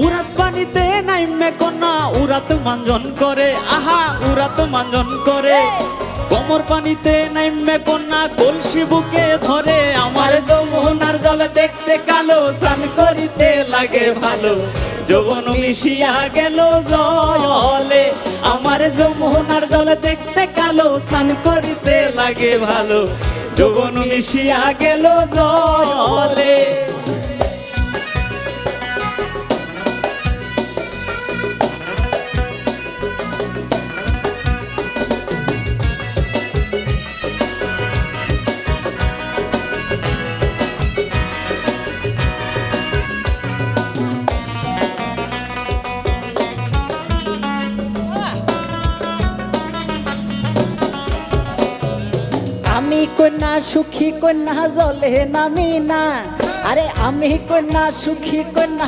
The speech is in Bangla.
উরাত পানিতে নাইমে কন্যা উরাত মাঞ্জন করে, আহা উরাত মাঞ্জন করে। কোমর পানিতে নাইমে কন্যা কলসি বুকে ধরে। আমার যমুনার জল দেখতে কালো, স্নান করিতে লাগে ভালো, যৌবন মিশিয়া গেল জলে। আমার যমুনার জল দেখতে কালো, স্নান করিতে লাগে ভালো, যৌবন মিশিয়া গেল জলে। আমি কন্যা সুখী কন্যা জলে নামি না, আরে আমি কন্যা সুখী কন্যা